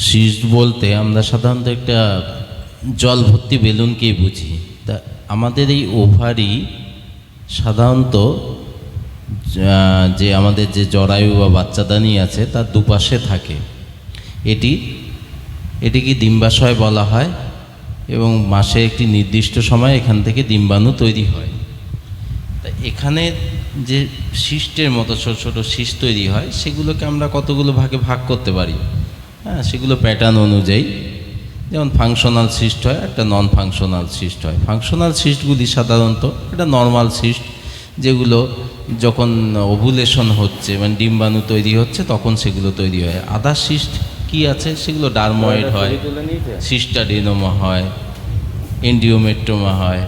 Cyst বলতে আমরা সাধারণত একটা জল ভর্তি বেলুনকেই বুঝি। তা আমাদের এই ওভারি সাধারণত যে আমাদের যে জরায়ু বা বাচ্চাদানি আছে তার দুপাশে থাকে। এটিকে ডিম্বাশয় বলা হয় এবং মাসে একটি নির্দিষ্ট সময় এখান থেকে ডিম্বাণু তৈরি হয়। তা এখানে যে সিস্টের মতো ছোট ছোট সিস্ট তৈরি হয় সেগুলোকে আমরা কতগুলো ভাগে ভাগ করতে পারি। হ্যাঁ, সেগুলো প্যাটার্ন অনুযায়ী, যেমন ফাংশনাল সিস্ট হয়, একটা নন ফাংশনাল সিস্ট হয়। ফাংশনাল সিস্টগুলি সাধারণত একটা নর্মাল সিস্ট, যেগুলো যখন ওভুলেশন হচ্ছে মানে ডিম্বাণু তৈরি হচ্ছে তখন সেগুলো তৈরি হয়। আদার সিস্ট কি আছে সেগুলো ডার্ময়েড হয়, সিস্টাডিনোমা হয়, এন্ডিওমেট্রোমা হয়,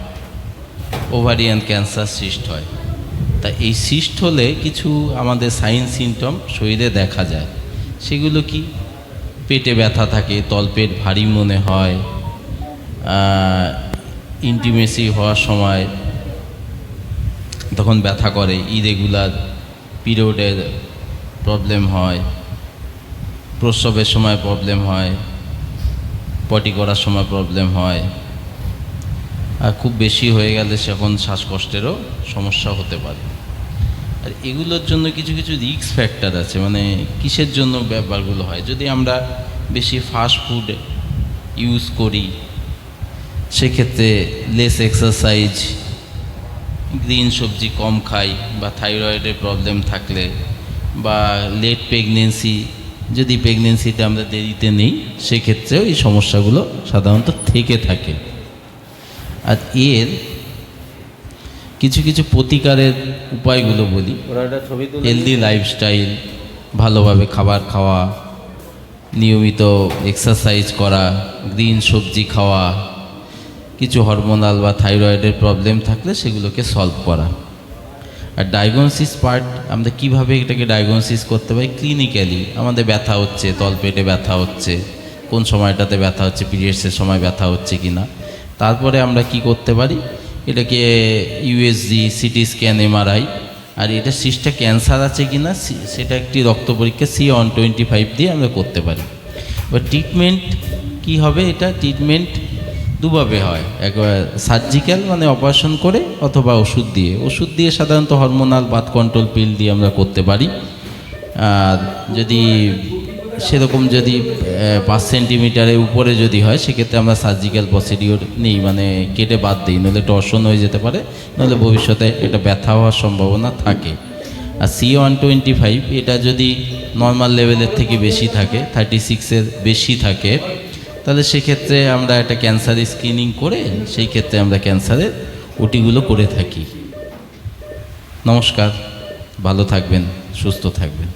ওভারিয়ান ক্যান্সার সিস্ট হয়। তা এই সিস্ট হলে কিছু আমাদের সাইন সিমটম শরীরে দেখা যায়। সেগুলো কি? পেটে ব্যথা থাকে, তলপেট ভারী মনে হয়, ইন্টিমেসি হওয়ার সময় তখন ব্যথা করে, ইরেগুলার পিরিয়ডের প্রবলেম হয়, প্রসবের সময় প্রবলেম হয়, পটি করার সময় প্রবলেম হয়, আর খুব বেশি হয়ে গেলে সেখন শ্বাসকষ্টেরও সমস্যা হতে পারে। আর এগুলোর জন্য কিছু কিছু রিস্ক ফ্যাক্টর আছে। মানে কিসের জন্য ব্যাপারগুলো হয়? যদি আমরা বেশি ফাস্ট ফুড ইউজ করি, সেক্ষেত্রে লেস এক্সারসাইজ, গ্রিন সবজি কম খাই, বা থাইরয়েডের প্রবলেম থাকলে, বা লেট প্রেগনেন্সি, যদি প্রেগনেন্সিতে আমরা দেরিতে নেই, সেক্ষেত্রেও এই সমস্যাগুলো সাধারণত থেকে থাকে। আর এর কিছু কিছু প্রতিকারের উপায়গুলো বলি। হেলদি লাইফস্টাইল, ভালোভাবে খাবার খাওয়া, নিয়মিত এক্সারসাইজ করা, গ্রিন সবজি খাওয়া, কিছু হরমোনাল বা থাইরয়েডের প্রবলেম থাকলে সেগুলোকে সলভ করা। আর ডায়াগনোসিস পার্ট, আমরা কীভাবে এটাকে ডায়াগনোসিস করতে পারি? ক্লিনিক্যালি আমাদের ব্যথা হচ্ছে, তলপেটে ব্যথা হচ্ছে, কোন সময়টাতে ব্যথা হচ্ছে, পিরিয়ডসের সময় ব্যথা হচ্ছে কি না। তারপরে আমরা কি করতে পারি? এটাকে ইউএসজি, সিটি স্ক্যান, এমআরআই, আর এটা সিস্টটা ক্যান্সার আছে কি না সেটা একটি রক্ত পরীক্ষা C125 দিয়ে আমরা করতে পারি। এবার ট্রিটমেন্ট কি হবে? এটা ট্রিটমেন্ট দুভাবে হয়, একবার সার্জিক্যাল মানে অপারেশন করে, অথবা ওষুধ দিয়ে। ওষুধ দিয়ে সাধারণত হরমোনাল বার্থ কন্ট্রোল পিল দিয়ে আমরা করতে পারি। আর যদি সেরকম যদি 5 সেন্টিমিটারের উপরে যদি হয়, সেক্ষেত্রে আমরা সার্জিক্যাল প্রসিডিওর নিই, মানে কেটে বাদ দিই, নাহলে টর্শন হয়ে যেতে পারে, নাহলে ভবিষ্যতে এটা ব্যথা হওয়ার সম্ভাবনা থাকে। আর C125 এটা যদি নর্মাল লেভেলের থেকে বেশি থাকে, 36-এর বেশি থাকে, তাহলে সেক্ষেত্রে আমরা একটা ক্যান্সার স্ক্রিনিং করে সেই ক্ষেত্রে আমরা ক্যান্সারের ওটিগুলো করে থাকি। নমস্কার, ভালো থাকবেন, সুস্থ থাকবেন।